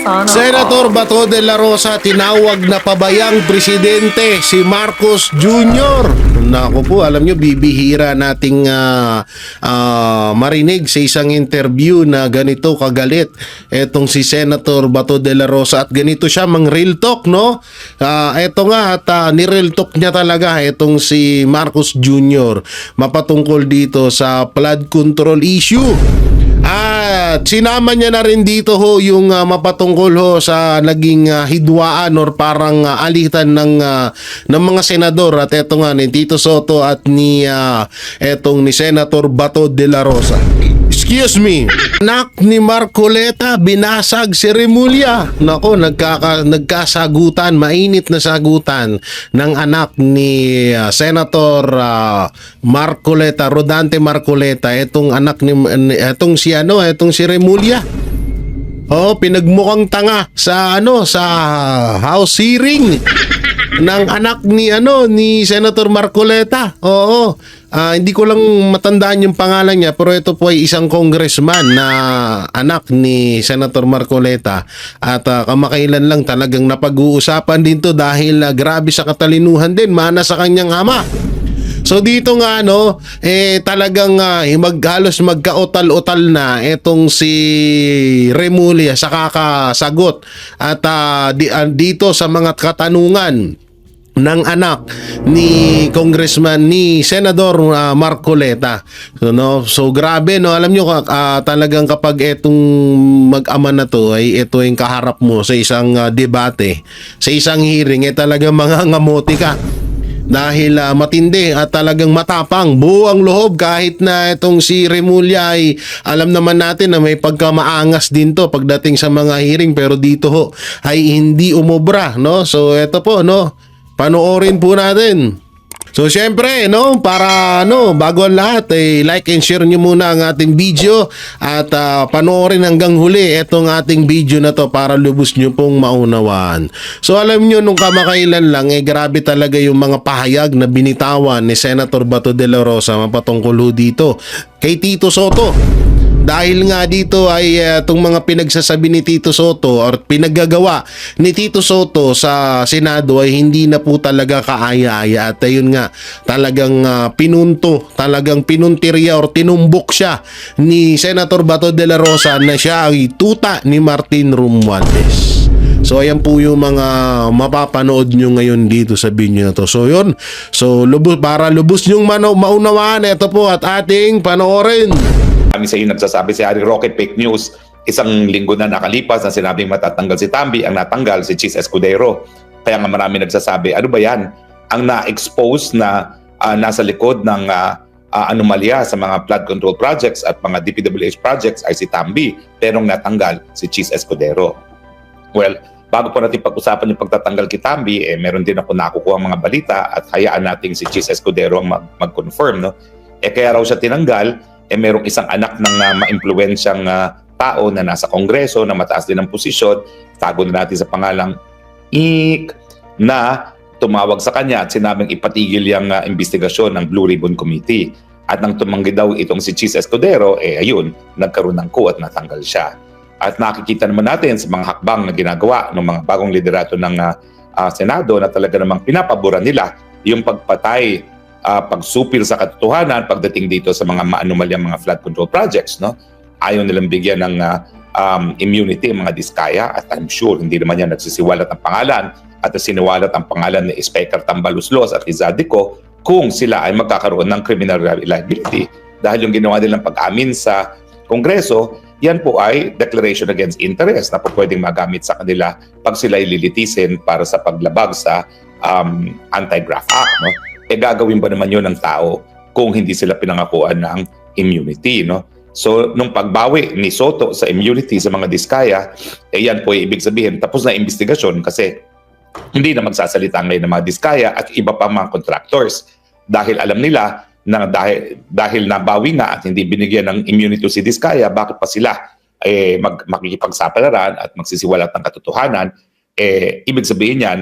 Senator Bato de la Rosa tinawag na pabayang presidente si Marcos Jr. Naku po, alam nyo, bibihira nating marinig sa isang interview na ganito kagalit etong si Senator Bato de la Rosa at ganito siya mang real talk, no? Eto nga at ni-real talk niya talaga etong si Marcos Jr. mapatungkol dito sa flood control issue. At sinama niya na rin dito ho yung mapatungkol ho sa naging hidwaan or parang alitan ng mga senador at eto nga ni Tito Soto at ni etong ni Senator Bato de la Rosa. Excuse me. Anak ni Marcoleta binasag si Remulla. Nako, nagkasagutan, mainit na sagutan ng anak ni Senator Marcoleta, Rodante Marcoleta, etong anak ni etong si Remulla. Oh, pinagmukhang tanga sa sa house hearing ng anak ni Senator Marcoleta. Oo. Hindi ko lang matandaan yung pangalan niya, pero ito po ay isang congressman na anak ni Senator Marcoleta at kamakailan lang talagang napag-uusapan din to dahil grabe sa katalinuhan din, mana sa kanyang ama. So dito nga talagang halos magkaotal-otal na etong si Remulla sa kakasagot at dito sa mga katanungan ng anak ni Congressman ni Senador Marcoleta. So grabe, no, alam nyo talagang kapag etong mag-ama na to ay ito yung kaharap mo sa isang debate, sa isang hearing, talagang mga ngamote ka. Dahil matindi at talagang matapang, buo ang loob kahit na itong si Remulla ay alam naman natin na may pagkamaangas din to pagdating sa mga hearing, pero dito ho ay hindi umobra, no? So eto po, no, panoorin po natin. So syempre, para bago ang lahat, like and share nyo muna ang ating video at panoorin hanggang huli itong ating video na to para lubos nyo pong maunawaan. So alam nyo, nung kamakailan lang, grabe talaga yung mga pahayag na binitawan ni Senator Bato de la Rosa mapatungkol dito kay Tito Soto. Dahil nga dito ay itong mga pinagsasabi ni Tito Soto or pinaggagawa ni Tito Soto sa Senado ay hindi na po talaga kaaya-aya at ayun nga talagang talagang pinuntirya or tinumbok siya ni Senator Bato de la Rosa na siya ay tuta ni Martin Romualdez. So ayan po yung mga mapapanood nyo ngayon dito sa video na to. So yun, para lubos nyong maunawaan, ito po at ating panoorin. Kami sa iyo nagsasabi si Harry Roque fake news. Isang linggo na nakalipas na sinabing matatanggal si Tambi, ang natanggal si Chis Escudero. Kaya nga marami nagsasabi, ano ba yan? Ang na-expose na nasa likod ng anomalya sa mga flood control projects at mga DPWH projects ay si Tambi, pero natanggal si Chis Escudero. Well, bago po natin pag-usapan yung pagtatanggal kay Tambi, meron din ako nakukuha mga balita at hayaan natin si Chis Escudero ang mag-confirm. No? Kaya raw siya tinanggal, merong isang anak ng ma-impluwensyang tao na nasa Kongreso na mataas din ang posisyon, tago na natin sa pangalang Ik, na tumawag sa kanya at sinabing ipatigil yung investigasyon ng Blue Ribbon Committee. At nang tumanggi daw itong si Chis Escudero, ayun, nagkaroon ng coup at natanggal siya. At nakikita naman natin sa mga hakbang na ginagawa ng mga bagong liderato ng Senado na talaga namang pinapaboran nila yung pagpatay, pagsupil sa katotohanan pagdating dito sa mga maanumalyang mga flood control projects. No? Ayaw nilang bigyan ng immunity mga diskaya at I'm sure hindi naman yan nagsisiwalat ng pangalan at siniwalat ang pangalan ni Speaker Tambaluslos at Izadico kung sila ay magkakaroon ng criminal liability. Dahil yung ginawa nilang pag-amin sa Kongreso, yan po ay declaration against interest na po pwedeng magamit sa kanila pag sila ililitisin para sa paglabag sa Anti-Graft Act. No? Gagawin ba naman yun ng tao kung hindi sila pinangakuan ng immunity, no? So, nung pagbawi ni Soto sa immunity sa mga diskaya, yan po ay ibig sabihin, tapos na investigasyon kasi hindi na magsasalita ngayon ng mga diskaya at iba pa mga contractors. Dahil alam nila na dahil nabawi nga at hindi binigyan ng immunity si diskaya, bakit pa sila makikipagsapalaran at magsisiwalat ng katotohanan? Ibig sabihin yan,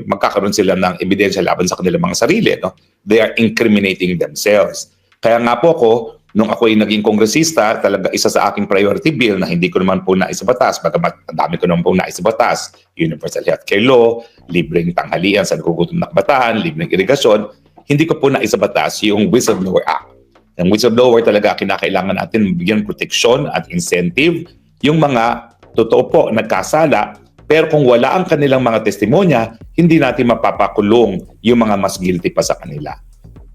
magkakaroon sila ng ebidensya laban sa kanilang mga sarili. No? They are incriminating themselves. Kaya nga po ako nung ako ay naging kongresista, talaga isa sa aking priority bill na hindi ko naman po naisabatas, bagamat ang dami ko naman po naisabatas, universal healthcare law, libreng tanghalian sa nagugutom na kabataan, libreng irigasyon, hindi ko po naisabatas yung Whistleblower Act. Ang whistleblower talaga kinakailangan natin bigyan proteksyon at incentive yung mga totoo po nagkasala, pero kung wala ang kanilang mga testimonya, hindi natin mapapakulong yung mga mas guilty pa sa kanila.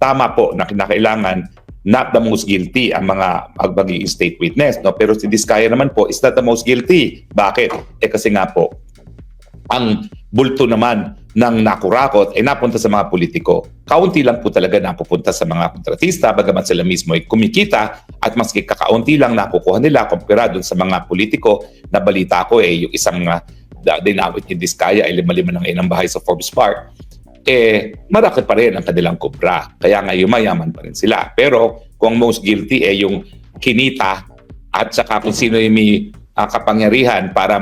Tama po na kinakailangan not the most guilty ang mga magiging state witness, no? Pero si Diskaya naman po is not the most guilty. Bakit? Kasi nga po, ang bulto naman ng nakurakot ay napunta sa mga politiko. Kaunti lang po talaga napupunta sa mga kontratista, bagamat sila mismo ay kumikita, at maski kakaunti lang nakukuha nila kumpara dun sa mga politiko na balita ko yung isang dinawit ni Diskaya ay 5-5 na ngayon ang bahay sa Forbes Park. Marakit pa rin ang kanilang kubra. Kaya nga yumayaman pa rin sila. Pero kung most guilty yung kinita at saka kung sino yung may kapangyarihan para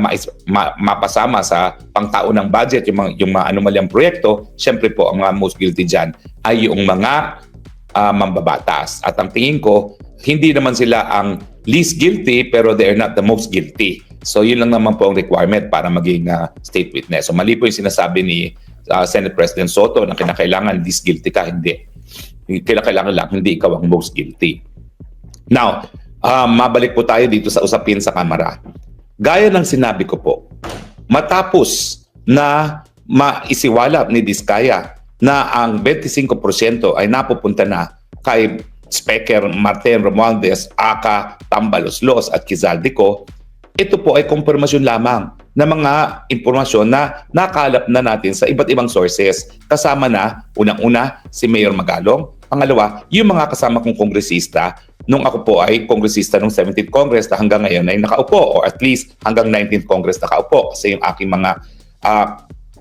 mapasama sa pangtaunang budget yung mga anomalyang proyekto, syempre po ang mga most guilty dyan ay yung mga mambabatas. At ang tingin ko, hindi naman sila ang least guilty pero they are not the most guilty. So yun lang naman po ang requirement para maging state witness. So mali po yung sinasabi ni Senate President Soto na kinakailangan least guilty ka, hindi. Kinakailangan lang hindi ikaw ang most guilty. Now, mabalik po tayo dito sa usapin sa Kamara. Gaya ng sinabi ko po, matapos na maisiwalap ni Diskaya na ang 25% ay napupunta na kay Speaker Martin Romualdez, aka Tambaloslos at Quezaldico, ito po ay kumpirmasyon lamang na mga impormasyon na nakalap na natin sa iba't ibang sources. Kasama na, unang-una, si Mayor Magalong. Pangalawa, yung mga kasama kong kongresista nung ako po ay kongresista ng 17th Congress na hanggang ngayon ay nakaupo, or at least hanggang 19th Congress nakaupo. Kasi yung aking mga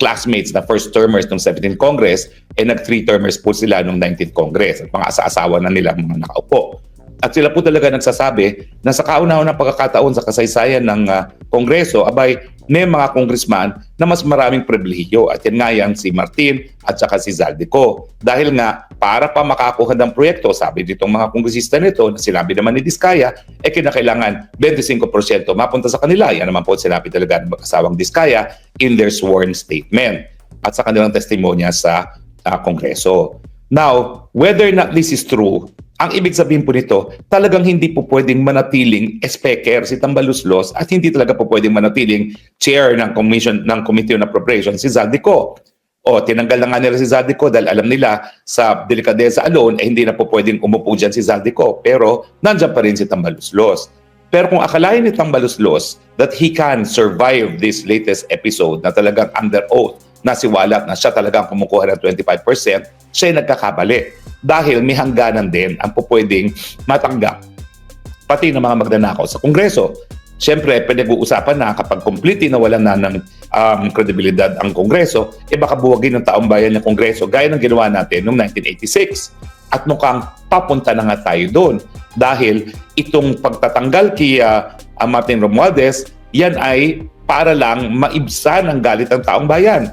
classmates na first termers ng 17th Congress, nag-3 termers po sila nung 19th Congress. At mga asa-asawa na nila mga nakaupo. At sila po talaga nagsasabi na sa kauna-unang pagkakataon sa kasaysayan ng Kongreso, abay, may mga congressman na mas maraming pribilehiyo. At yan nga yan si Martin at saka si Zaldico. Dahil nga, para pa makakuha ng proyekto, sabi ditong mga kongresista nito, na sinabi naman ni Diskaya, kinakailangan 25% mapunta sa kanila. Yan naman po sinabi talaga ng mag-asawang Diskaya in their sworn statement at sa kanilang testimonya sa Kongreso. Now, whether or not this is true, ang ibig sabihin po nito, talagang hindi po pwedeng manatiling speaker si Tambaloslos at hindi talaga po pwedeng manatiling chair ng Committee on Appropriations si Zaldico. Tinanggal na nga nila si Zaldico dahil alam nila sa delikadeza alone, hindi na po pwedeng umupo dyan si Zaldico. Pero nandiyan pa rin si Tambaloslos. Pero kung akalain ni Tambaloslos that he can survive this latest episode na talagang under oath, nasiwalat na siya talagang kumukuha ng 25%, siya ay nagkakabali. Dahil may hangganan din ang pupwedeng matanggap pati ng mga magnanakaw sa Kongreso. Siyempre, pinag-uusapan na kapag completely nawalan na ng kredibilidad ang Kongreso, baka buwagin ng taong bayan ng Kongreso gaya ng ginawa natin noong 1986. At mukhang papunta na nga tayo doon. Dahil itong pagtatanggal kay Martin Romualdez, yan ay para lang maibsan ang galit ng taong bayan.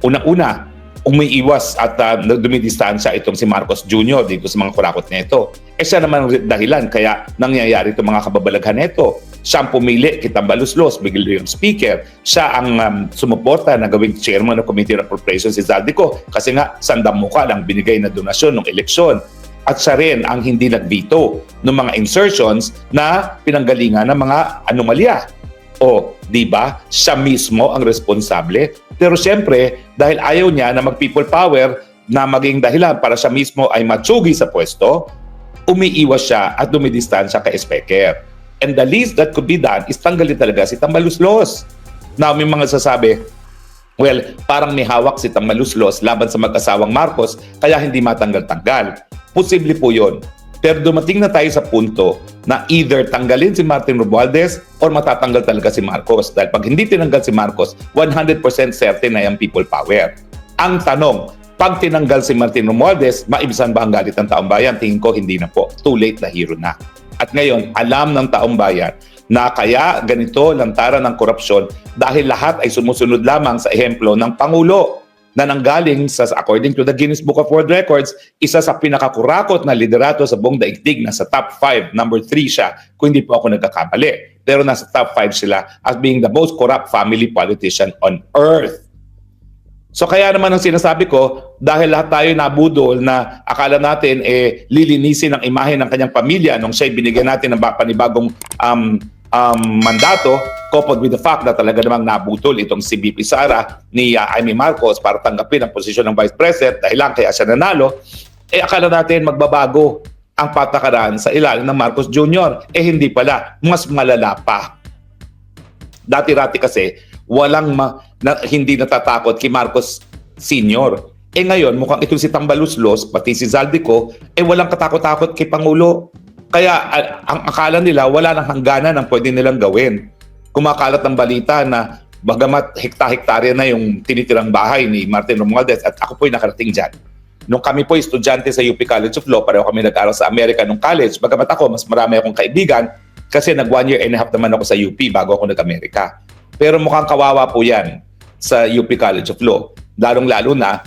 Unang-una, umiiwas at dumidistansya itong si Marcos Jr. dito sa mga kurakot na ito. Siya naman ang dahilan kaya nangyayari itong mga kababalaghan na ito. Siya ang pumili kay Tambaloslos, bigla yung speaker. Siya ang sumuporta na gawing chairman ng Committee on Appropriations si Zaldico kasi nga sandang muka lang binigay na donasyon ng eleksyon. At siya rin ang hindi nag-veto ng mga insertions na pinanggalingan ng mga anomalya. Di ba? Siya mismo ang responsable. Pero siyempre, dahil ayaw niya na mag-people power na maging dahilan para siya mismo ay matsugi sa pwesto, umiiwas siya at dumidistansya kay Speaker. And the least that could be done is tanggalin talaga si Tambaloslos. Now, may mga sasabi, well, parang may hawak si Tambaloslos laban sa mag-asawang Marcos kaya hindi matanggal-tanggal. Posible po yun. Pero dumating na tayo sa punto na either tanggalin si Martin Romualdez or matatanggal talaga si Marcos. Dahil pag hindi tinanggal si Marcos, 100% certain na yung people power. Ang tanong, pag tinanggal si Martin Romualdez, maibsan ba ang galit ng taong bayan? Tingin ko hindi na po. Too late na hero na. At ngayon, alam ng taong bayan na kaya ganito lantaran ng korupsyon dahil lahat ay sumusunod lamang sa ehemplo ng Pangulo. na nanggaling sa, according to the Guinness Book of World Records, isa sa pinakakurakot na liderato sa buong daigdig. Nasa top 5, number 3 siya, kung hindi po ako nagkakamali. Pero nasa top 5 sila as being the most corrupt family politician on earth. So kaya naman ang sinasabi ko, dahil lahat tayo nabudol na akala natin lilinisin ang imahe ng kanyang pamilya nung siya'y binigyan natin ng panibagong mandato, coupled with the fact na talaga namang nabutol itong si VP Sara ni Amy Marcos para tanggapin ang posisyon ng Vice President dahil lang kaya siya nanalo, akala natin magbabago ang patakaran sa ilalim ng Marcos Jr. Hindi pala, mas malala pa. Dati-rati kasi, hindi natatakot kay Marcos Sr. Ngayon, mukhang ito si Tambaluslos, pati si Zaldico, walang katakot-takot kay Pangulo. Kaya ang akala nila, wala nang hangganan ang pwede nilang gawin. Kumakalat ng balita na bagamat hekta-hektarya na yung tinitirang bahay ni Martin Romualdez at ako po'y nakarating dyan. Nung kami po estudyante sa UP College of Law, pareho kami nag-aral sa Amerika nung college, bagamat ako, mas marami akong kaibigan kasi nag 1 year and a half naman ako sa UP bago ako nag-Amerika. Pero mukhang kawawa po yan sa UP College of Law. Lalong-lalo na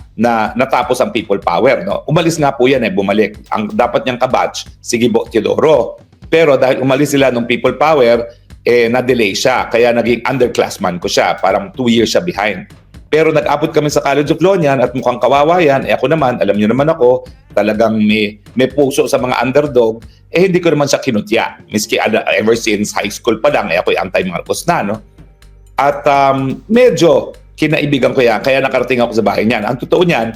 natapos ang people power. No? Umalis nga po yan, bumalik. Ang dapat niyang kabatch, si Gibo Teodoro. Pero dahil umalis sila ng people power, na-delay siya. Kaya naging underclassman ko siya. Parang 2 years siya behind. Pero nag-abot kami sa College of Law niyan at mukhang kawawa yan. Ako naman, alam niyo naman ako, talagang may puso sa mga underdog. Hindi ko naman siya kinutya. Miski ever since high school pa lang, ako'y anti-Marcos na, no? At medyo kinaibigan ko yan, kaya nakarating ako sa bahay niyan. Ang totoo niyan,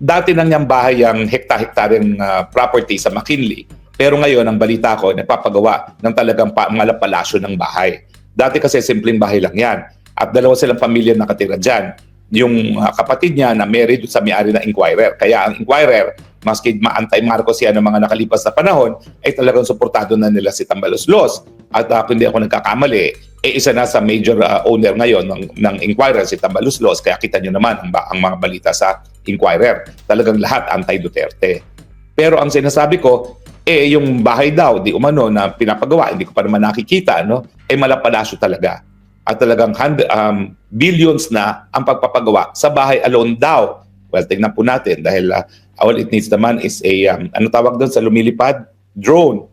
dati nang niyang bahay ang hekta-hektaryang property sa McKinley. Pero ngayon, ang balita ko, nagpapagawa ng talagang mga palasyo ng bahay. Dati kasi simpleng bahay lang yan. At dalawa silang pamilya nakatira dyan. Yung kapatid niya na married sa may-ari na Inquirer. Kaya ang Inquirer, maski ma-anti-Marcos yan ng mga nakalipas na panahon, ay talagang suportado na nila si Tambaluslos. At kung hindi ako nagkakamali, isa na sa major owner ngayon ng Inquirer, si Tambaluslos. Kaya kita nyo naman ang mga balita sa Inquirer. Talagang lahat anti-Duterte. Pero ang sinasabi ko, yung bahay daw, di umano na pinapagawa, hindi ko pa naman nakikita, no? Malapalasyo talaga. At talagang billions na ang pagpapagawa sa bahay alone daw. Well, tingnan po natin dahil all it needs naman is ano tawag doon sa lumilipad? Drone.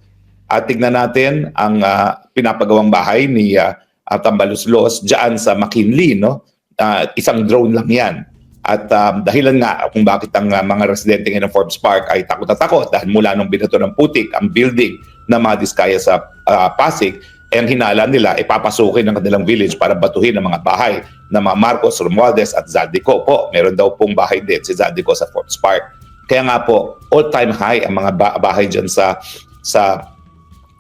At tignan natin ang pinapagawang bahay ni Tambaluslos dyan sa McKinley, no? Isang drone lang yan. At dahilan nga kung bakit ang mga residente ng Forbes Park ay takot na takot dahil mula nung binato ng putik ang building na mga diskaya sa Pasig, ang hinala nila papasukin ng kanilang village para batuhin ang mga bahay ng mga Marcos, Romualdez at Zaldico po. Meron daw pong bahay din si Zaldico sa Forbes Park. Kaya nga po, all-time high ang mga bahay dyan sa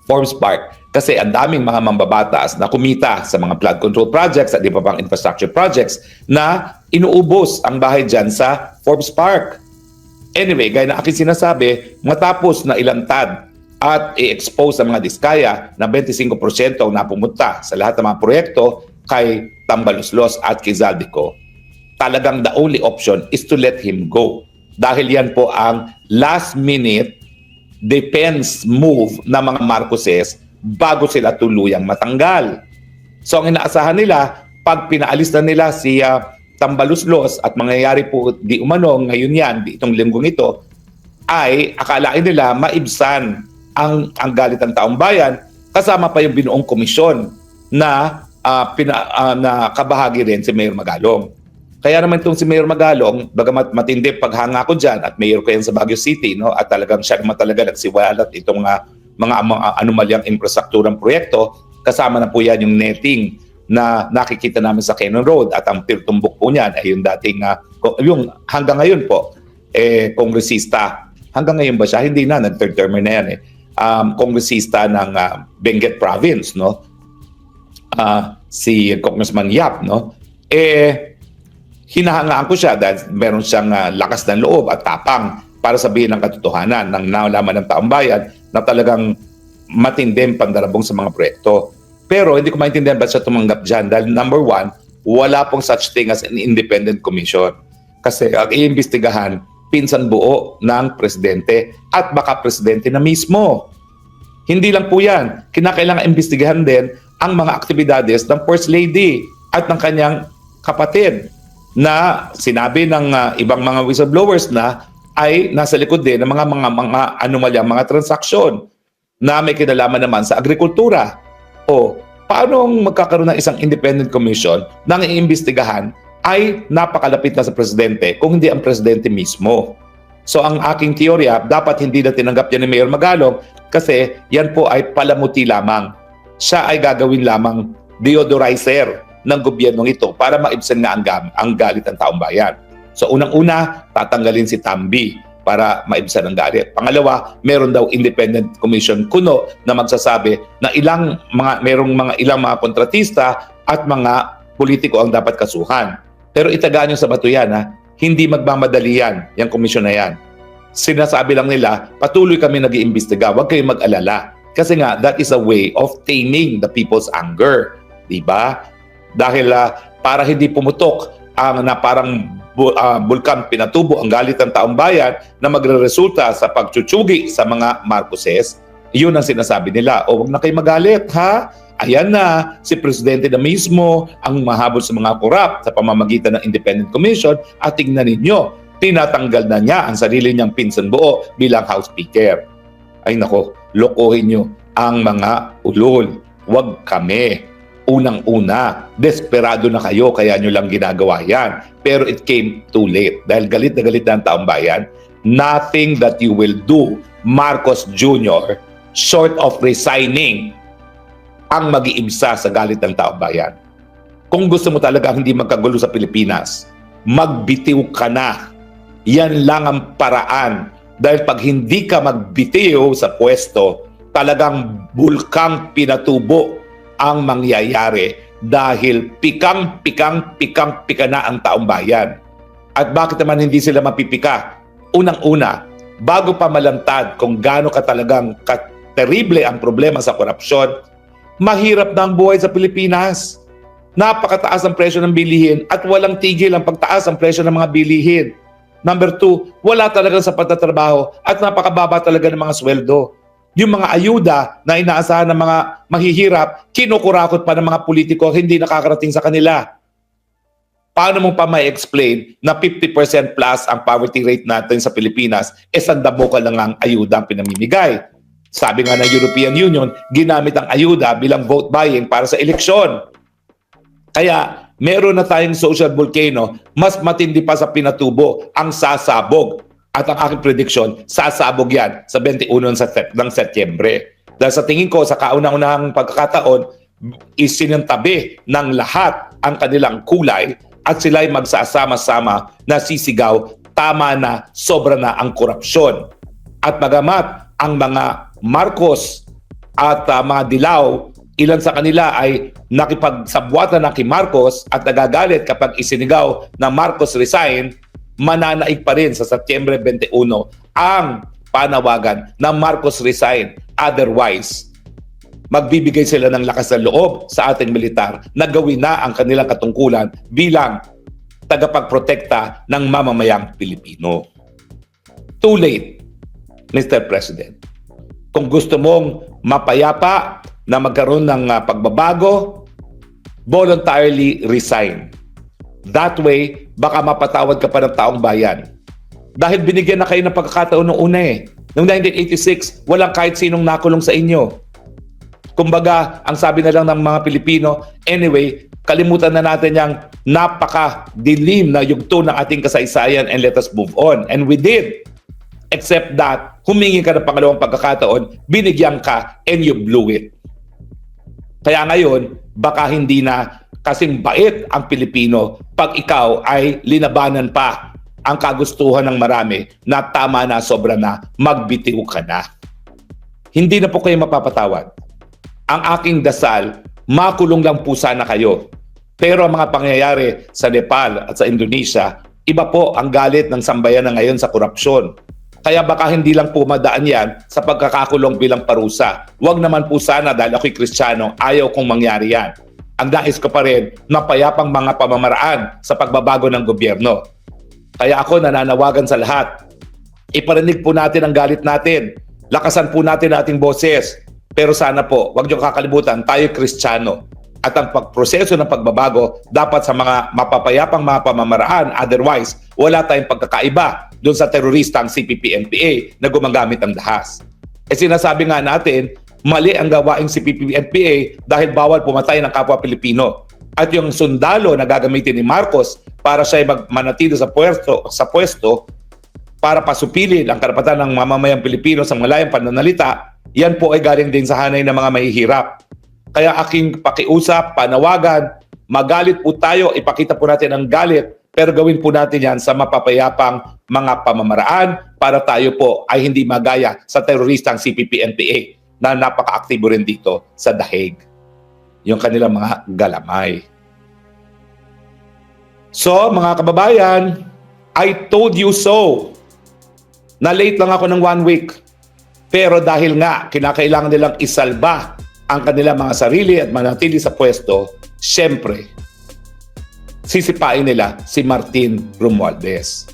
Forbes Park kasi ang daming mga mambabatas na kumita sa mga flood control projects at iba pang infrastructure projects na inuubos ang bahay dyan sa Forbes Park. Anyway, gaya na aking sinasabi, matapos na ilantad at i-expose ang mga diskaya na 25% ang napumunta sa lahat ng mga proyekto kay Tambaluslos at kay Zaldico, talagang the only option is to let him go. Dahil yan po ang last-minute defense move ng mga Marcoses bago sila tuluyang matanggal. So ang inaasahan nila, pag pinaalis na nila si Tambaluslos at mangyayari po di umano ngayon yan, itong linggong ito, ay akalain nila maibsan ang galit ng taong bayan, kasama pa yung binuong komisyon na kabahagi rin si Mayor Magalong. Kaya naman itong si Mayor Magalong, bagamat matindi paghanga ko dyan at mayor ko yan sa Baguio City, no? At talagang siya naman talaga nagsiwalat itong mga anomalyang infrastrukturang proyekto, kasama na po yan yung netting na nakikita namin sa Cannon Road at ang tumbok po niyan ay yung dating, yung hanggang ngayon po, kongresista. Hanggang ngayon ba siya? Hindi na, nag-third termer na yan kongresista ng Benguet Province, no? Si Congressman Yap, no? Hinahangaan ko siya dahil meron siyang lakas ng loob at tapang para sabihin ng katotohanan ng nalaman ng taong bayan na talagang matinding pandarabong sa mga proyekto. Pero hindi ko maintindihan ba't siya tumanggap dyan dahil number one, wala pong such thing as an independent commission. Kasi ang iimbestigahan, pinsan buo ng presidente at baka presidente na mismo. Hindi lang po yan. Kinakailangan imbestigahan din ang mga aktibidades ng First Lady at ng kanyang kapatid na sinabi ng ibang mga whistleblowers na ay nasa likod din ng mga anomalya, mga transaksyon na may kinalaman naman sa agrikultura. O paano magkakaroon ng isang independent commission na ang iimbestigahan ay napakalapit na sa presidente kung hindi ang presidente mismo? So ang aking teorya, dapat hindi na tinanggap yan ni Mayor Magalong kasi yan po ay palamuti lamang. Siya ay gagawin lamang deodorizer ng gobyernong ito para maibsan nga ang galit ng taong bayan. So unang-una, tatanggalin si Tambi para maibsan ang galit. Pangalawa, meron daw independent commission kuno na magsasabi na merong ilang mga kontratista at mga politiko ang dapat kasuhan. Pero itagaan nyo sa bato yan, ha? Hindi magmamadali yan, yung komisyon na yan. Sinasabi lang nila, patuloy kami nag-iimbestiga, huwag kayong mag-alala. Kasi nga, that is a way of taming the people's anger. Diba? Dahil para hindi pumutok ang na parang bulkan pinatubo ang galit ng taong bayan na magre-resulta sa pagchuchugi sa mga Marcoses, yun ang sinasabi nila. O huwag na kayo magalit, ha? Ayan na, si Presidente na mismo ang mahabol sa mga korap sa pamamagitan ng Independent Commission at tingnan ninyo, tinatanggal na niya ang sarili niyang pinsan buo bilang House Speaker. Ay nako, lokohin nyo ang mga ulol. Huwag kami. Unang-una, desperado na kayo kaya nyo lang ginagawa yan. Pero it came too late. Dahil galit na ang taong bayan, nothing that you will do, Marcos Jr., short of resigning, ang mag-iimsa sa galit ng taong bayan. Kung gusto mo talaga hindi magkagulo sa Pilipinas, magbitiw ka na. Yan lang ang paraan. Dahil pag hindi ka magbitiw sa pwesto, talagang bulkang pinatubo ang mangyayari dahil pikang na ang taong bayan. At bakit naman hindi sila mapipika? Unang-una, bago pa malantad kung gaano ka talagang terrible ang problema sa korupsyon, mahirap na ang buhay sa Pilipinas. Napakataas ang presyo ng bilihin at walang tigil ang pagtaas ang presyo ng mga bilihin. Number 2, wala talagang sapat na trabaho at napakababa talaga ng mga sweldo. Yung mga ayuda na inaasahan ng mga mahihirap, kinukurakot pa ng mga politiko, hindi nakakarating sa kanila. Paano mo pa may-explain na 50% plus ang poverty rate natin sa Pilipinas, sandabo ka lang ang ayuda ang pinamimigay? Sabi nga ng European Union, ginamit ang ayuda bilang vote buying para sa eleksyon. Kaya meron na tayong social volcano, mas matindi pa sa pinatubo ang sasabog. At ang aking prediction, sasabog yan sa 21 ng Setyembre. Dahil sa tingin ko, sa kaunang-unahang pagkakataon, isinantabi ng lahat ang kanilang kulay at sila'y magsasama-sama na sisigaw, tama na, sobra na ang korupsyon. At bagamat ang mga Marcos at mga Dilaw, ilan sa kanila ay nakipagsabwatan na kay Marcos at nagagalit kapag isinigaw na Marcos resign, mananaig pa rin sa Setyembre 21 ang panawagan na Marcos resign. Otherwise, magbibigay sila ng lakas ng loob sa ating militar na gawin na ang kanilang katungkulan bilang tagapagprotekta ng mamamayang Pilipino. Too late, Mr. President. Kung gusto mong mapayapa na magkaroon ng pagbabago, voluntarily resign. That way, baka mapatawad ka pa ng taong bayan. Dahil binigyan na kayo ng pagkakataon noong una eh. Noong 1986, walang kahit sinong nakulong sa inyo. Kumbaga, ang sabi na lang ng mga Pilipino, anyway, kalimutan na natin yung napaka-dilim na yugto ng ating kasaysayan and let us move on. And we did. Except that, humingi ka ng pangalawang pagkakataon, binigyan ka, and you blew it. Kaya ngayon, baka hindi na kasing bait ang Pilipino pag ikaw ay linabanan pa ang kagustuhan ng marami na tama na, sobra na, magbitiw ka na. Hindi na po kayo mapapatawad. Ang aking dasal, makulong lang po sana kayo. Pero ang mga pangyayari sa Nepal at sa Indonesia, iba po ang galit ng sambayanan ngayon sa korupsyon. Kaya baka hindi lang po madaan yan sa pagkakakulong bilang parusa. Huwag naman po sana dahil ako'y Kristiyano, ayaw kong mangyari yan. Ang nais ko pa rin na payapang mga pamamaraan sa pagbabago ng gobyerno. Kaya ako nananawagan sa lahat. Iparinig po natin ang galit natin. Lakasan po natin ang ating boses. Pero sana po, huwag niyong kakalimutan, tayo Kristiyano. At ang pagproseso ng pagbabago dapat sa mga mapapayapang mga pamamaraan. Otherwise, wala tayong pagkakaiba doon sa teroristang CPP-NPA na gumagamit ng dahas. Sinasabi nga natin, mali ang gawaing CPP-NPA dahil bawal pumatay ng kapwa Pilipino. At yung sundalo na gagamitin ni Marcos para siya manatili sa pwesto para pasupilin ang karapatan ng mamamayang Pilipino sa malayang pananalita, yan po ay galing din sa hanay ng mga mahihirap. Kaya aking pakiusap, panawagan, magalit po tayo, ipakita po natin ang galit, pero gawin po natin yan sa mapapayapang mga pamamaraan para tayo po ay hindi magaya sa teroristang CPP-NPA na napaka-aktibo rin dito sa Dahig. Yung kanilang mga galamay. So, mga kababayan, I told you so. Na late lang ako ng 1 week. Pero dahil nga, kinakailangan nilang isalba ang kanilang mga sarili at manatili sa pwesto, syempre, sisipain nila si Martin Romualdez.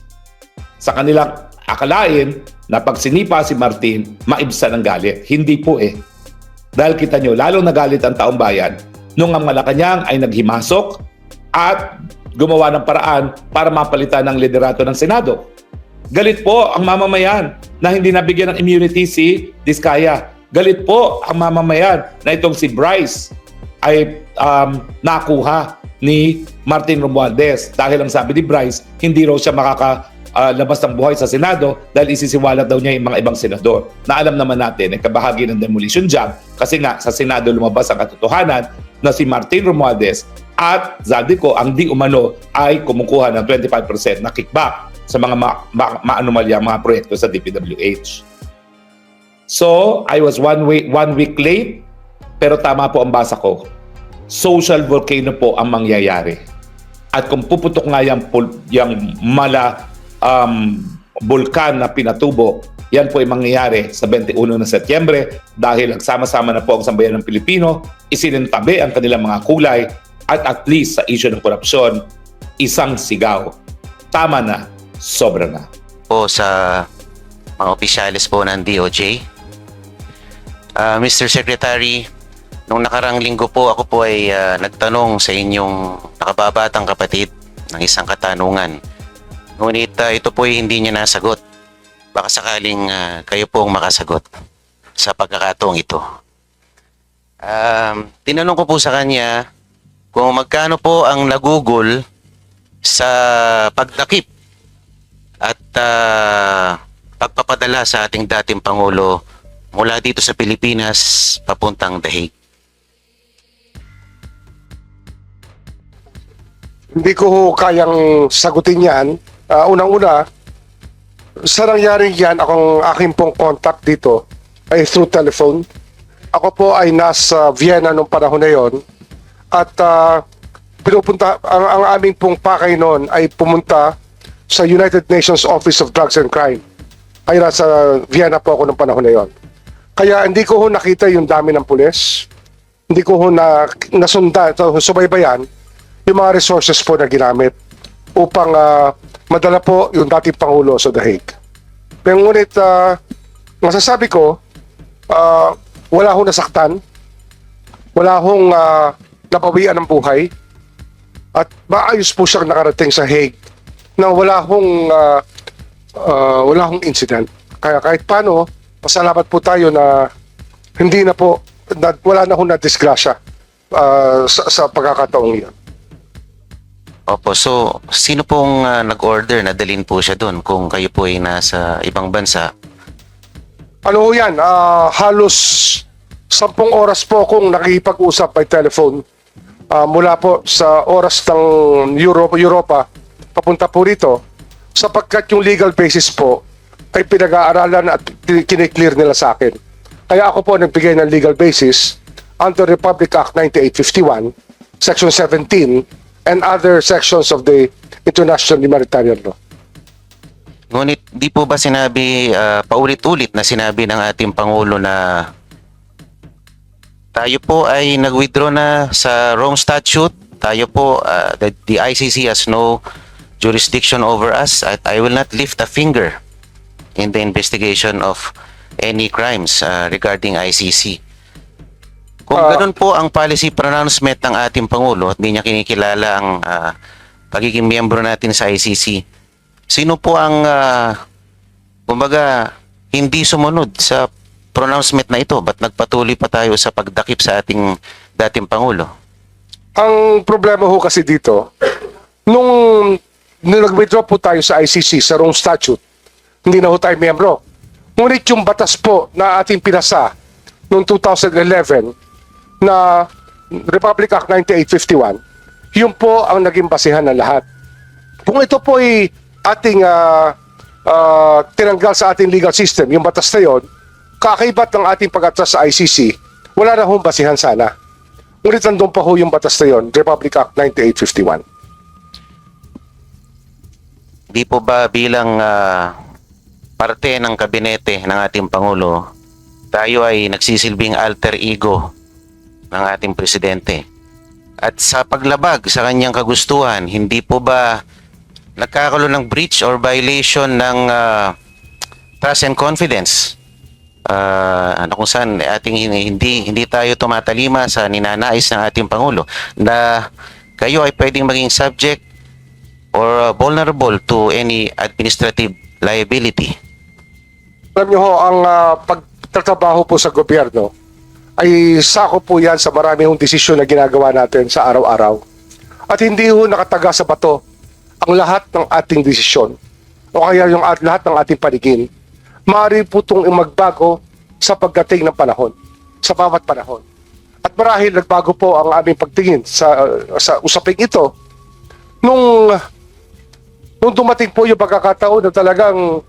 Sa kanilang akalain na pag sinipa si Martin, maibsan ng galit. Hindi po eh. Dahil kita nyo, lalong nagalit ang taong bayan nung ang Malacanang ay naghimasok at gumawa ng paraan para mapalitan ng liderato ng Senado. Galit po ang mamamayan na hindi nabigyan ng immunity si Diskaya. Galit po ang mamamayan na itong si Bryce ay nakuha ni Martin Romualdez dahil ang sabi ni Bryce, hindi raw siya labas ng buhay sa Senado dahil isisiwalat daw niya yung mga ibang senador. Na alam naman natin ay kabahagi ng demolition job kasi nga sa Senado lumabas ang katotohanan na si Martin Romualdez at Zaldico ang di umano ay kumukuha ng 25% na kickback sa mga maanomalya, mga proyekto sa DPWH. So, I was one week late, pero tama po ang basa ko. Social volcano po ang mangyayari. At kung puputok nga yung bulkan na pinatubo, yan po ay mangyayari sa 21 na Setyembre dahil nagsama-sama na po ang sambayan ng Pilipino, isinintabi ang kanilang mga kulay at least sa issue ng korupsyon, isang sigaw. Tama na, sobra na. Po sa mga opisyalis po ng DOJ. Mr. Secretary, nung nakarang linggo po ako po ay nagtanong sa inyong nakababatang kapatid ng isang katanungan. Ngunit ito po ay hindi niya nasagot. Baka sakaling kayo po ang makasagot sa pagkakataong ito. Tinanong ko po sa kanya kung magkano po ang nagugol sa pagdakip at pagpapadala sa ating dating Pangulo mula dito sa Pilipinas papuntang Dahig. Hindi ko kayang sagutin yan. Unang-una, sa nangyari yan, aking pong contact dito ay through telephone. Ako po ay nasa Vienna nung panahon na yon at pinupunta, ang aming pong pakay noon ay pumunta sa United Nations Office of Drugs and Crime. Ay nasa Vienna po ako nung panahon na yon. Kaya hindi ko ho nakita yung dami ng pulis. Hindi ko ho subaybayan yung mga resources po na ginamit upang madala po yung dating Pangulo sa Dahig. Pero ngunit masasabi ko, wala hong nasaktan, wala hong napawian ng buhay, at maayos po siyang nakarating sa Hague na wala hong incident. Kaya kahit paano, pasalamat po tayo na hindi na po, wala na hong na-disgrasya sa pagkakataong iyon. Opo, so sino pong nag-order na dalhin po siya doon kung kayo po ay nasa ibang bansa? Ano ho yan? Halos 10 oras po akong nakikipag-usap by telephone mula po sa oras ng Europa papunta po rito sapagkat yung legal basis po ay pinag-aaralan at kiniklear nila sa akin. Kaya ako po nagbigay ng legal basis under Republic Act 9851, Section 17, and other sections of the International Humanitarian Law. Ngunit di po ba sinabi, paulit-ulit na sinabi ng ating Pangulo na tayo po ay nag-withdraw na sa Rome Statute, tayo po, the ICC has no jurisdiction over us at I will not lift a finger in the investigation of any crimes regarding ICC. Kung ganun po ang policy pronouncement ng ating Pangulo at hindi niya kinikilala ang pagiging miyembro natin sa ICC, sino po ang kumbaga hindi sumunod sa pronouncement na ito? Ba't nagpatuloy pa tayo sa pagdakip sa ating dating Pangulo? Ang problema ho kasi dito, nung nag-withdraw po tayo sa ICC sa wrong statute, hindi na ho tayo miyembro. Ngunit yung batas po na ating pinasa noong 2011 na Republic Act 9851, yun po ang naging basihan ng lahat. Kung ito po ay ating tinanggal sa ating legal system, yung batas na yun, kakaibat ng ating pag-atras sa ICC, wala na hong basihan sana. Ngunit nandun pa ho yung batas na yun, Republic Act 9851. Di po ba bilang parte ng kabinete ng ating Pangulo, tayo ay nagsisilbing alter ego ng ating presidente? At sa paglabag sa kanyang kagustuhan, hindi po ba nagkakaroon ng breach or violation ng trust and confidence? Kung saan ating hindi tayo tumatalima sa ninanais ng ating Pangulo na kayo ay pwedeng maging subject or vulnerable to any administrative liability. Alam niyo ho, ang pagtatrabaho po sa gobyerno ay sako po yan sa marami hong desisyon na ginagawa natin sa araw-araw. At hindi ho nakataga sa bato ang lahat ng ating desisyon o kaya yung lahat ng ating paningin. Maaari po itong magbago sa pagdating ng panahon, sa bawat panahon. At marahil nagbago po ang aming pagtingin sa usaping ito nung dumating po yung pagkakataon na talagang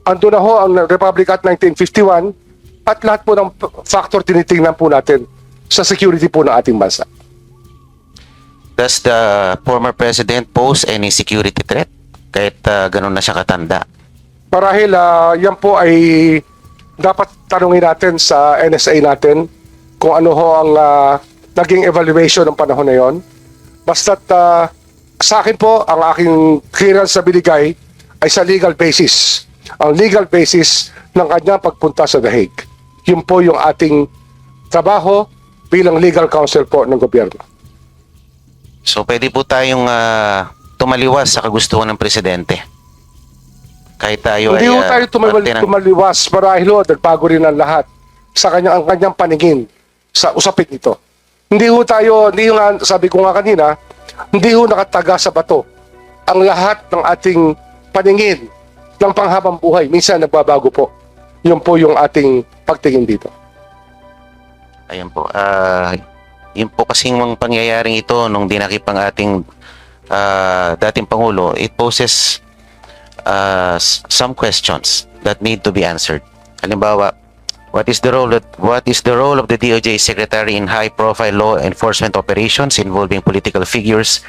ando na ho ang Republic Act 1951 at lahat po ng factor tinitingnan po natin sa security po ng ating bansa. Does the former president pose any security threat kahit ganun na siya katanda? Marahil yan po ay dapat tanungin natin sa NSA natin kung ano ho ang naging evaluation ng panahon na yon. Basta't sa akin po, ang aking clearance na binigay ay sa legal basis. Ang legal basis ng kanyang pagpunta sa The Hague. Yun po yung ating trabaho bilang legal counsel po ng gobyerno. So pwede po tayong tumaliwas sa kagustuhan ng presidente. Kahit tayo Hindi ay ho tayo parte ng- tumaliwas marahil ho, nagbago rin ang lahat sa ang kanyang paningin sa usapin ito. Hindi ho tayo, hindi ho nga, sabi ko nga kanina, hindi ho nakataga sa bato ang lahat ng ating paningin ng panghabang buhay. Minsan nagbabago po. Yun po yung ating pagtingin dito. Ayan po. Yun po kasing mga pangyayaring ito nung dinakip ang ating dating Pangulo, it poses some questions that need to be answered. Halimbawa, what is the role of the DOJ Secretary in high-profile law enforcement operations involving political figures,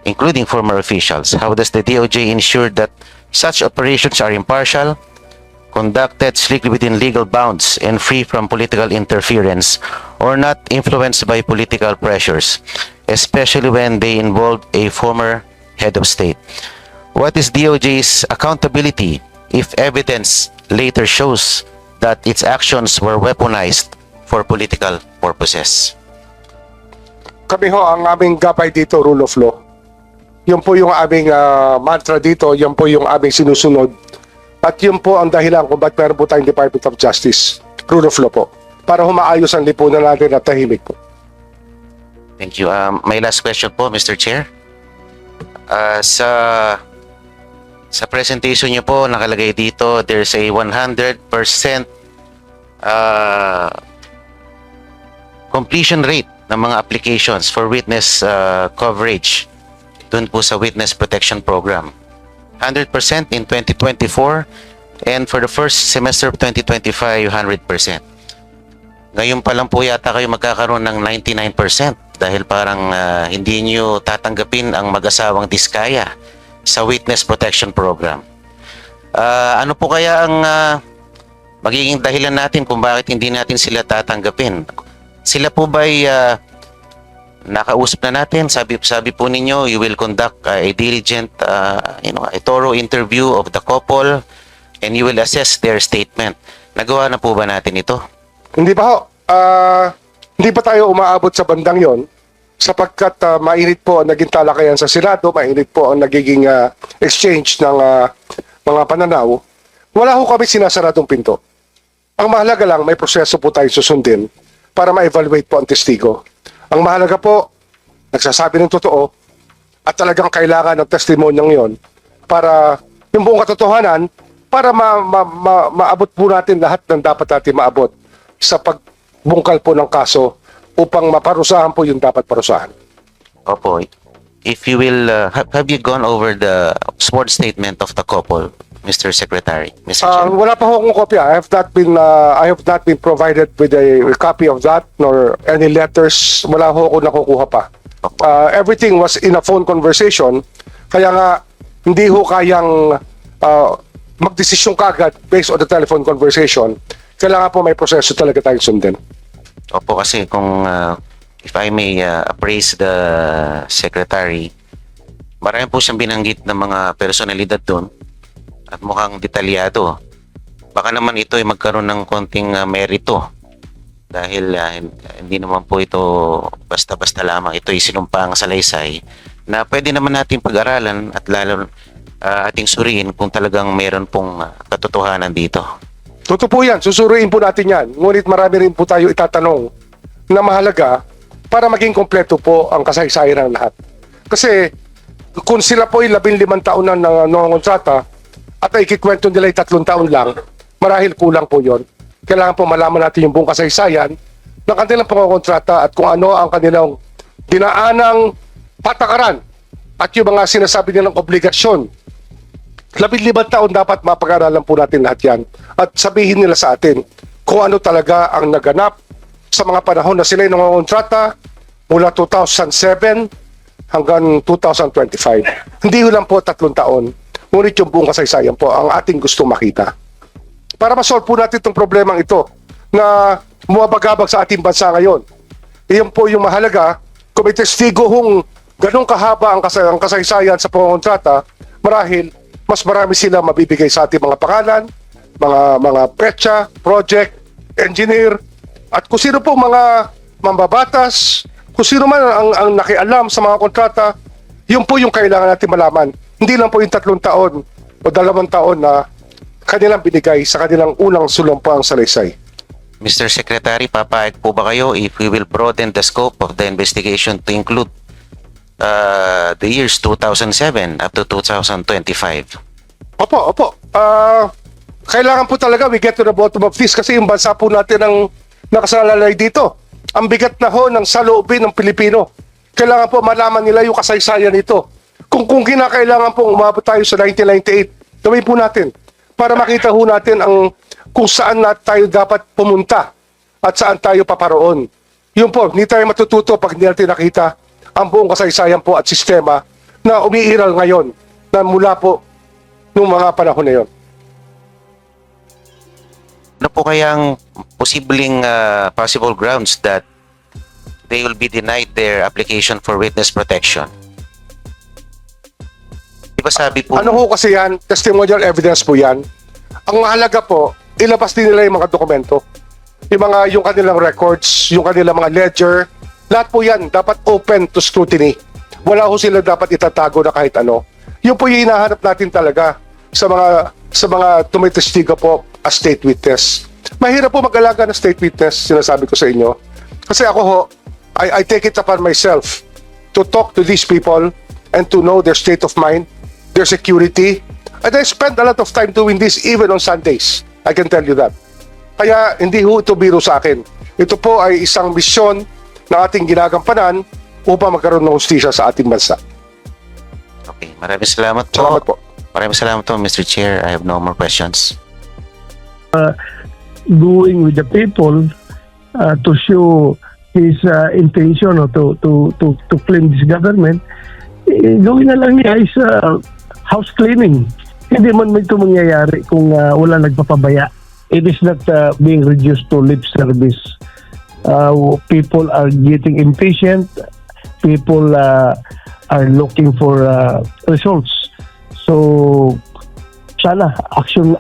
including former officials? How does the DOJ ensure that such operations are impartial, conducted strictly within legal bounds, and free from political interference or not influenced by political pressures, especially when they involve a former head of state? What is DOJ's accountability if evidence later shows that its actions were weaponized for political purposes? Kami ho, ang aming gabay dito, rule of law. Yun po yung aming mantra dito, yun po yung aming sinusunod. At yun po ang dahilan kung ba't meron po tayong Department of Justice, rule of law po, para humaayos ang lipunan natin at tahimik po. Thank you. My last question po, Mr. Chair. Sa presentation niyo po, nakalagay dito, there's a 100% completion rate ng mga applications for witness coverage dun po sa Witness Protection Program. 100% in 2024 and for the first semester of 2025, 100%. Ngayon pa lang po yata kayo magkakaroon ng 99% dahil parang hindi nyo tatanggapin ang mag-asawang diskaya sa Witness Protection Program. Ano po kaya ang magiging dahilan natin kung bakit hindi natin sila tatanggapin? Sila po ba'y nakausap na natin? Sabi po ninyo, you will conduct a diligent, a thorough interview of the couple and you will assess their statement. Nagawa na po ba natin ito? Hindi pa ho. hindi pa tayo umaabot sa bandang yon sapagkat mainit po ang naging talakayan sa Senado, mainit po ang nagiging exchange ng mga pananaw. Wala ho kami sinasaradong pinto. Ang mahalaga lang, may proseso po tayo susundin para ma-evaluate po ang testigo. Ang mahalaga po, nagsasabi ng totoo at talagang kailangan ng testimonyang yon para yung buong katotohanan, para maabot po natin lahat ng dapat natin maabot sa pagbungkal po ng kaso upang maparusahan po yung dapat parusahan. Opo. If you will, have you gone over the sworn statement of the couple, Mr. Secretary? Mr. Chair? Wala pa ho akong kopya. I have not been provided with a copy of that nor any letters. Wala ho ako nakukuha pa. Everything was in a phone conversation. Kaya nga hindi ho kayang magdesisyon kagad based on the telephone conversation. Kailangan po may proseso talaga tayong sundin. Opo, kasi kung if I may appraise the Secretary, marami po siyang binanggit ng mga personalidad doon at mukhang detalyado. Baka naman ito ay magkaroon ng konting merito dahil hindi naman po ito basta-basta lamang. Ito ay sinumpang salaysay na pwede naman natin pag-aralan at lalo ating suriin kung talagang meron pong katotohanan dito. Totoo po yan. Susuruin po natin yan. Ngunit marami rin po tayo itatanong na mahalaga para maging kompleto po ang kasaysayan ng lahat. Kasi kung sila po ay 15 taon na nangongontrata at ay ikikwento nila ay 3 taon lang, marahil kulang po yon. Kailangan po malaman natin yung buong kasaysayan ng kanilang pangongontrata at kung ano ang kanilang dinaanang patakaran at yung mga sinasabi nilang obligasyon. 15 taon dapat mapag-aralan po natin lahat yan at sabihin nila sa atin kung ano talaga ang naganap sa mga panahon na sila yung nangongontrata mula 2007 hanggang 2025. Hindi lang po 3 taon, ngunit yung buong kasaysayan po ang ating gusto makita. Para ma-solve po natin itong problemang ito na bumabagabag sa ating bansa ngayon. Iyon po yung mahalaga. Kung may testigo hong ganun kahaba ang kasaysayan sa pangongontrata, marahil mas marami sila mabibigay sa ating mga pangalan, mga petsa, project, engineer, at kung sino po mga mambabatas, kung sino man ang nakialam sa mga kontrata, yun po yung kailangan natin malaman. Hindi lang po yung 3 taon o 2 taon na kanilang binigay sa kanilang unang sulumpang salaysay. Mr. Secretary, papayag po ba kayo if we will broaden the scope of the investigation to include the years 2007 up to 2025? Opo. Kailangan po talaga we get to the bottom of this kasi yung bansa po natin ang nakasalalay dito. Ang bigat na ho ng saloobin ng Pilipino. Kailangan po malaman nila yung kasaysayan nito. Kung kinakailangan po umabot tayo sa 1998, gawin po natin para makita ho natin kung saan tayo dapat pumunta at saan tayo paparoon. Yun po, hindi tayo matututo pag hindi natin nakita ang buong kasaysayan po at sistema na umiiral ngayon na mula po noong mga panahon na yun. Ano po kayang posibleng possible grounds that they will be denied their application for witness protection? Di ba sabi po... Ano ho kasi yan? Testimonial evidence po yan. Ang mahalaga po, ilabas din nila yung mga dokumento. Yung kanilang records, yung kanilang mga ledger, lahat po yan dapat open to scrutiny. Wala ho sila dapat itatago na kahit ano. Yun po yung hinahanap natin talaga sa mga tumitestigo po as state witness. Mahirap po mag-alaga ng state witness, sinasabi ko sa inyo. Kasi ako ho, I take it upon myself to talk to these people and to know their state of mind, their security. And I spend a lot of time doing this even on Sundays. I can tell you that. Kaya hindi ho ito biro sa akin. Ito po ay isang misyon na ating ginagampanan upang magkaroon ng hustisya sa ating bansa. Okay, maraming salamat po. Salamat po. Maraming salamat po, Mr. Chair. I have no more questions. Going with the people to show his intention or to clean this government, gawin na lang niya is house cleaning. Hindi man ito mangyayari kung wala nagpapabaya. It is not being reduced to lip service. People are getting impatient. People are looking for results. So, sana action,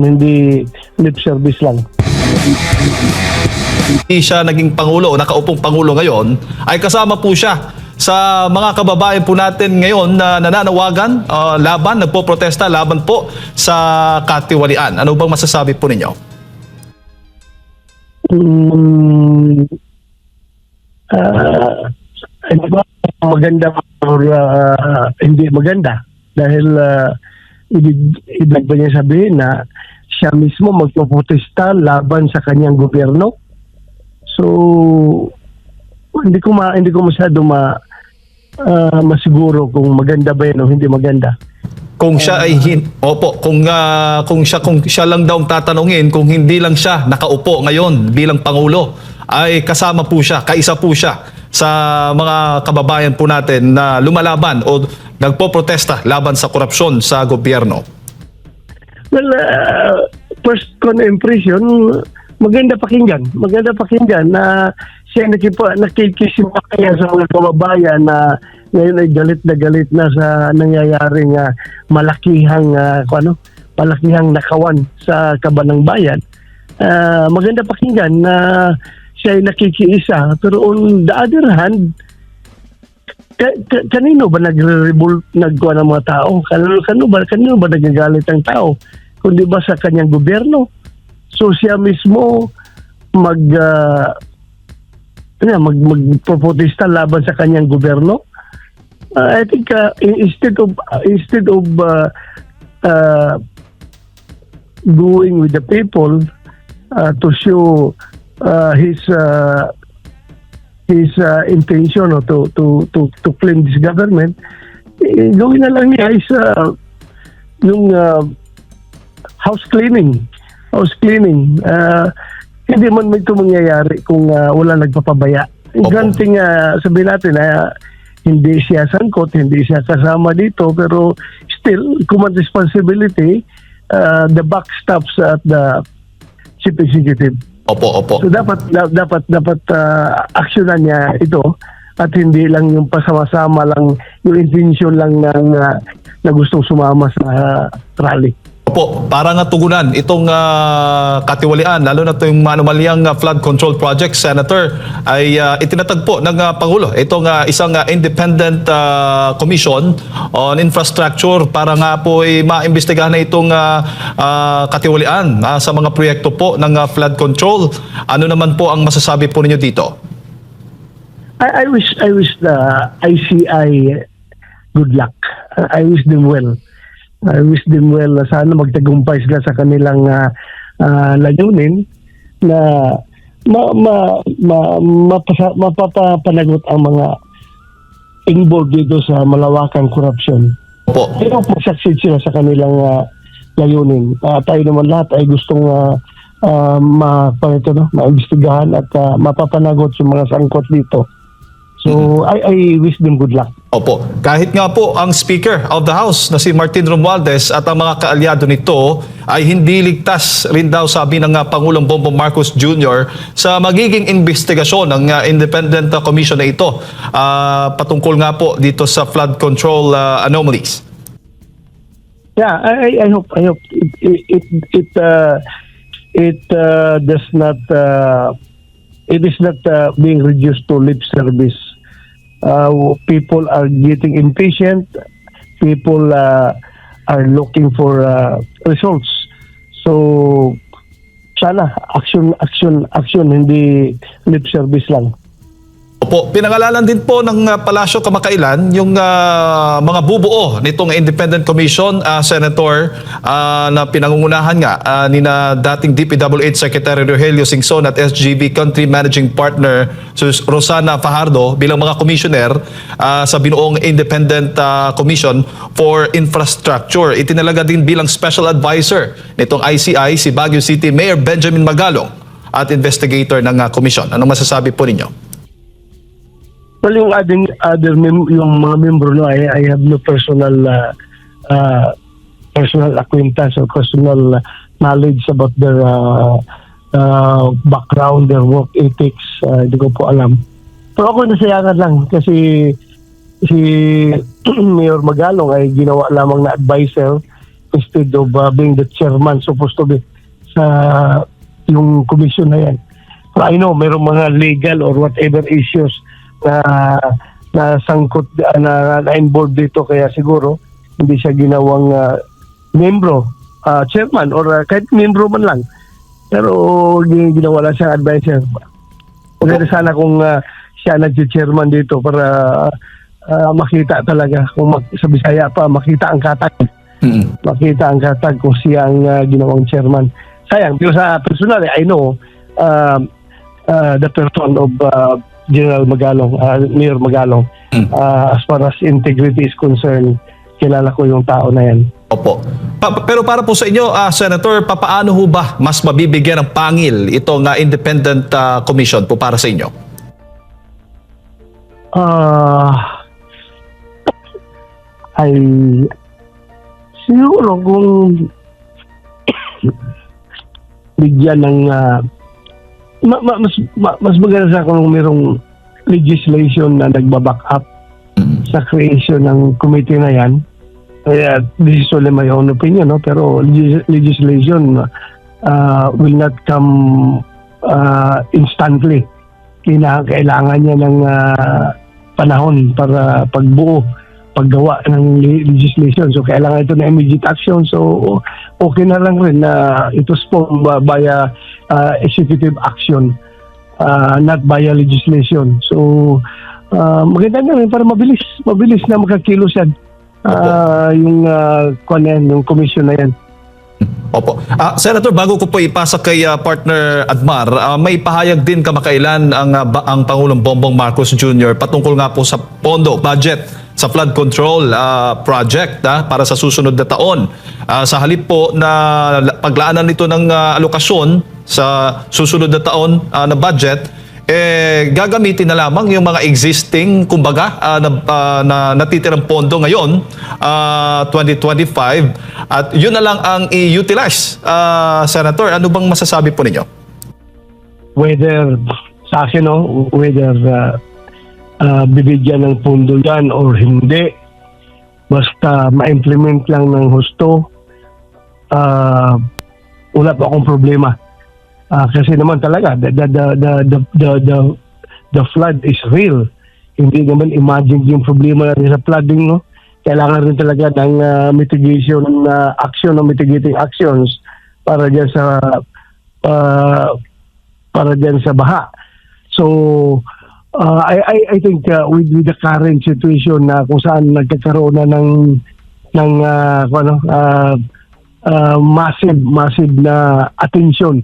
hindi lip service lang. hindi siya naging Pangulo o nakaupong Pangulo ngayon, ay kasama po siya sa mga kababayan po natin ngayon na nananawagan, nagpo-protesta laban po sa katiwalian. Ano bang masasabi po ninyo? Hindi ba maganda or hindi maganda? Dahil ibig ba niya sabihin na siya mismo magpo-protesta laban sa kanyang gobyerno? So hindi ko masyado masiguro kung maganda ba yan o hindi maganda. Kung siya ay kung siya lang daw ang tatanungin, kung hindi lang siya nakaupo ngayon bilang Pangulo, ay kasama po siya, kaisa po siya sa mga kababayan po natin na lumalaban o nagpo-protesta laban sa korupsyon sa gobyerno. Well, first impression, maganda pakinggan na siya nakikisimpatya sa mga kababayan na ngayon ay galit na sa nangyayaring malakihang nakawan sa kaban ng bayan. Maganda pakinggan na siya ay nakikiisa, pero on the other hand, kanino ba nagre-revolt nagkuha ng mga tao? Kanino ba nagagalit ang tao? Kundi ba sa kanyang gobyerno? So siya mismo magprotesta laban sa kanyang gobyerno. I think instead of going with the people to show his intention to claim this government, gawin na lang niya is yung house cleaning. Hindi man ito mangyayari kung wala nagpapabaya. Granting sabihin natin na hindi siya sangkot, hindi siya kasama dito, pero still, command responsibility, the buck stops at the chief executive. Opo. So dapat aksyonan niya ito at hindi lang yung pasama-sama lang, yung intention lang na gustong sumama sa rally. Opo, para nga tugunan itong katiwalian, lalo na itong manumalyang flood control project, Senator, ay itinatagpo ng Pangulo itong isang independent commission on infrastructure para nga po ay maimbestigahan na itong katiwalian sa mga proyekto po ng flood control. Ano naman po ang masasabi po ninyo dito? I wish the ICI good luck. I wish them well. Sana magtagumpay sila sa kanilang layunin na mapapanagot ang mga involved dito sa malawakang korupsyon. Opo. Pero succeed sila sa kanilang layunin. Tayo naman lahat ay gustong maimbestigahan at mapapanagot yung mga sangkot dito. So I wish them good luck. Opo. Kahit nga po ang Speaker of the House na si Martin Romualdez at ang mga kaalyado nito ay hindi ligtas rin daw, sabi ng Pangulong Bongbong Marcos Jr. sa magiging investigasyon ng independent commission na ito patungkol nga po dito sa flood control anomalies. Yeah, I hope it does not it is not being reduced to lip service. People are getting impatient. People are looking for results. So sana action, hindi lip service lang. Opo, pinangalanan din po ng Palasyo kamakailan yung mga bubuo nitong Independent Commission, Senator, na pinangungunahan nga nina dating DPWH Secretary Rogelio Singson at SGB Country Managing Partner Rosana Fajardo bilang mga commissioner sa binuong Independent Commission for Infrastructure. Itinalaga din bilang Special Advisor nitong ICI si Baguio City Mayor Benjamin Magalong at investigator ng commission. Anong masasabi po ninyo? Well, yung yung mga membro, no, I have no personal acquaintance or personal knowledge about their background, their work ethics. Hindi ko po alam. Pero ako nasayangan lang kasi si Mayor Magalong ay ginawa lamang na advisor instead of being the chairman supposed to be sa yung commission na yan. So I know mayroong mga legal or whatever issues na sangkot na involved dito, kaya siguro hindi siya ginawang membro, chairman or kahit membro man lang. Pero ginawa lang siyang advisor. Maganda sana kung siya nag-chairman dito para makita talaga kung sa Bisaya pa makita ang katag. Makita ang katag kung siya ang ginawang chairman. Sayang, pero sa personal, I know the person of General Magalong, Mayor Magalong. As far as integrity is concerned, kilala ko yung tao na yan. Opo. Pero para po sa inyo, Senator, papaano ho ba mas mabibigyan ng pangil itong independent commission po para sa inyo? Ay siguro kung bigyan ng mas maganda sa kung mayroong legislation na nagbaback up sa creation ng committee na yan. Kaya this is only my own opinion, no? Pero legislation will not come instantly. Kailangan niya ng panahon para paggawa ng legislation. So kailangan ito na immediate action. So okay na lang rin na ito spawn via executive action, not via legislation. So maganda na rin para mabilis na makakilos yan yung commission na yan. Opo. Senator, bago ko po ipasa kay partner Admar, may pahayag din kamakailan ang Pangulong Bongbong Marcos Jr. patungkol nga po sa pondo, budget sa flood control project para sa susunod na taon. Sa halip po na paglaanan nito ng alokasyon sa susunod na taon na budget, gagamitin na lamang yung mga existing, kumbaga, na natitirang pondo ngayon, 2025, at yun na lang ang i-utilize. Senator, ano bang masasabi po ninyo? Whether, sa akin, whether bibigyan ng pondo yan or hindi, basta ma-implement lang ng husto, wala pa akong problema. Kasi naman talaga the flood is real. Hindi naman imagine yung problema natin sa flooding, no? Kailangan rin talaga ng mitigation action o mitigating actions para diyan sa baha. So I think with the current situation na kung saan nagkakaroon na ng massive na attention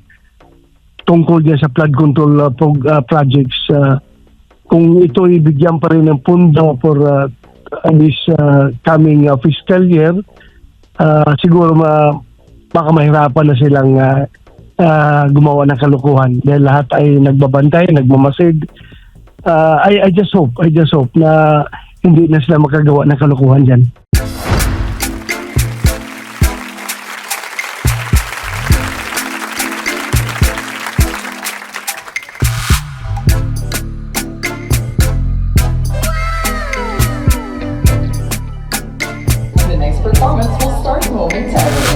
tungkol dyan sa flood control projects, kung ito ibigyan pa rin ng pundo for this coming fiscal year, siguro baka mahirapan na silang gumawa ng kalukuhan dahil lahat ay nagbabantay, nagmamasid. I just hope na hindi na sila makagawa ng kalukuhan dyan. The next performance will start momentarily.